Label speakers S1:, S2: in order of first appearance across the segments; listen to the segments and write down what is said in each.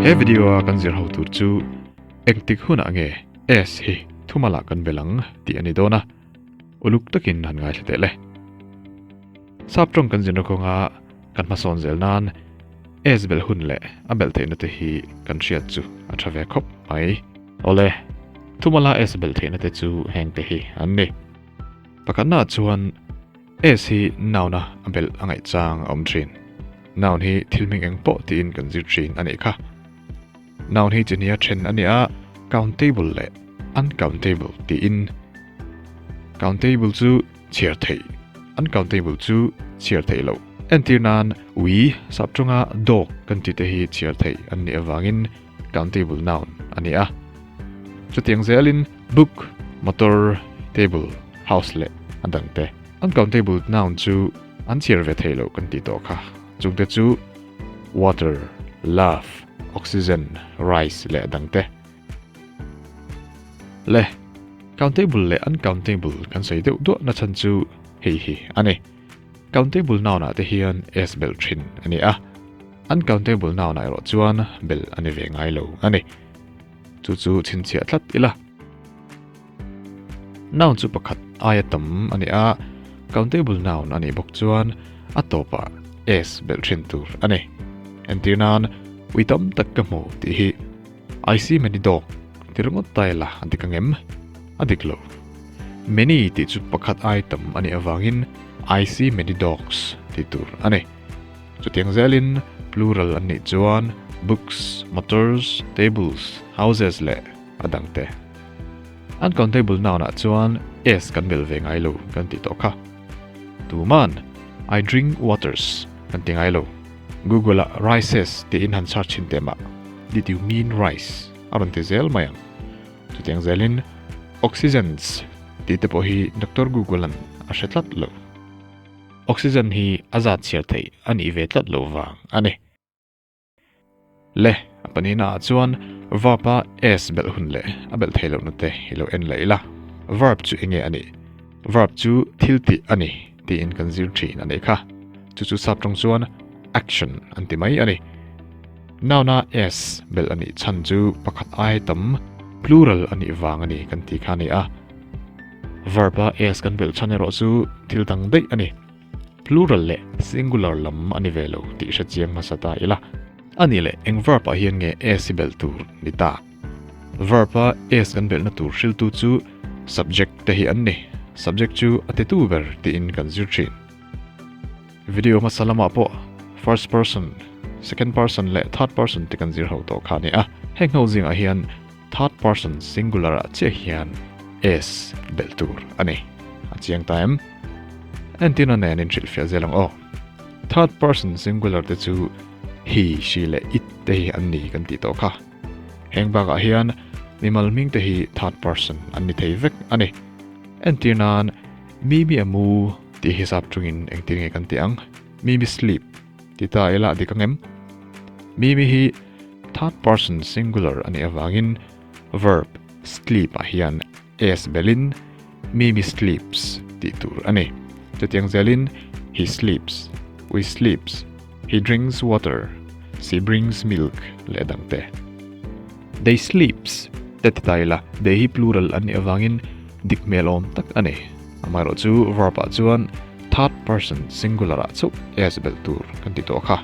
S1: he video kan zir ho tur chu engtik huna nge s hi thumala kan belang ti ani dona uluk takin han ngai hlete le saptong kan jin ko nga kan ma son zel nan s bel hun le abel te na te hi kan riat chu a thave khop ai ole thumala s bel the na te chu heng te hi anni pakana chuan s hi nauna abel angai chang om thin naun hi thilming eng po ti in kan zir thin ani kha naun hi chinia then ania countable le uncountable ti in countable chu chiar thei uncountable chu chiar thei lo entirnan we sapchunga dog kan ti te hi chiar thei ani awangin countable noun ania chutiang zelin book motor table house le andangte uncountable noun chu an chiar ve thei lo kan ti to kha chungte chu water love oxygen rice le dangte le countable le uncountable kan sei deuh do na chan chu hi ani countable noun a te hian s bel thin ani a uncountable noun ai ro chuan bel ani ve ngai lo ani chu chin chia thlat ila noun chu pakhat ayatam ani a countable noun ani bok chuan atopa s bel thin tur ani entirnan witam takkamu ti hi I see many dog tirungot taila adikangem adiklo many ti chu pakhat item ani awangin I see many dogs ti tur ani chutiang zelin plural ani chuan books motors tables houses le adangte uncountable noun a chuan s kan bel ve ngai lo kan ti to kha tuman I drink waters kan ti ngai lo Google rices ti in han search in tema did you mean rice aron te zel mayang chutiang zelin oxygens ti te po hi Dr. Google an a hretlat lo oxygen hi azat chiar thei ani ve tlat lo wang ani le apanina chuan verba s bel hun le abel thelo nute hilo en leila verb chu enge ani verb chu thilti ani ti in kan zir thin ani kha chu saptong chuan action antimai ani nauna s bel ani chan chu pakhat item plural ani wang ani kan ti khani a verba s kan bel chane ro chu thildang dei ani plural le singular lam ani velo ti sha chiang masata ila ani le eng verb a hian nge s bel tur nita verba s kan bel na tur hril tu chu subject te hi anni subject chu ate tu ber ti in kan zir thin video masalama po first person second person le third person te kan zir ho to khani a heng ho jing a hian third person singular a che hian s bel tur ani a chiang time antina nen in thil fia zelong o third person singular te chu he she le it te hi anni kan ti to kha heng ba ga hian nimal ming te hi third person anni thei vek ani antinan mi amu ti hisap tungin engting e kan tiang mi sleep ti ta ela dikangem mi hi third person singular ani awangin verb sleep a hian s belin mi sleeps ti tur ani chatiang zelin he sleeps we sleeps he drinks water she brings milk le dangte they sleeps tetitaila they hi plural ani awangin dikmelom tak ani amaro chu verb a chuan third person singular a chu s bel tur kan ti to kha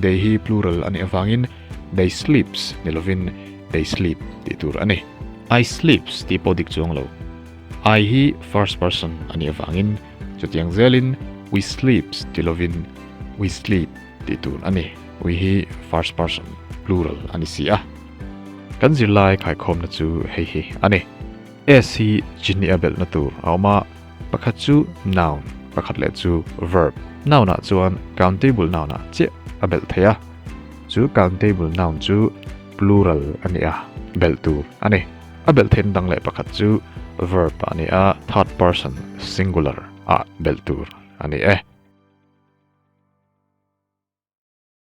S1: they hi plural ani awangin they sleeps nilovin they sleep ti tur ani I sleeps ti podik chuang lo I hi first person ani awangin chutiang zelin we sleeps ti lovin we sleep ti tur ani we hi first person plural ani sia kan zir lai khai khom na chu hi ani s hi chini abel na tur awma pakhat chu noun pakhat le chu verb noun a chuan countable noun a che abel theya chu countable noun chu plural ani a bel tur ani abel then dang le pakhat chu verb ani a third person singular a bel tur ani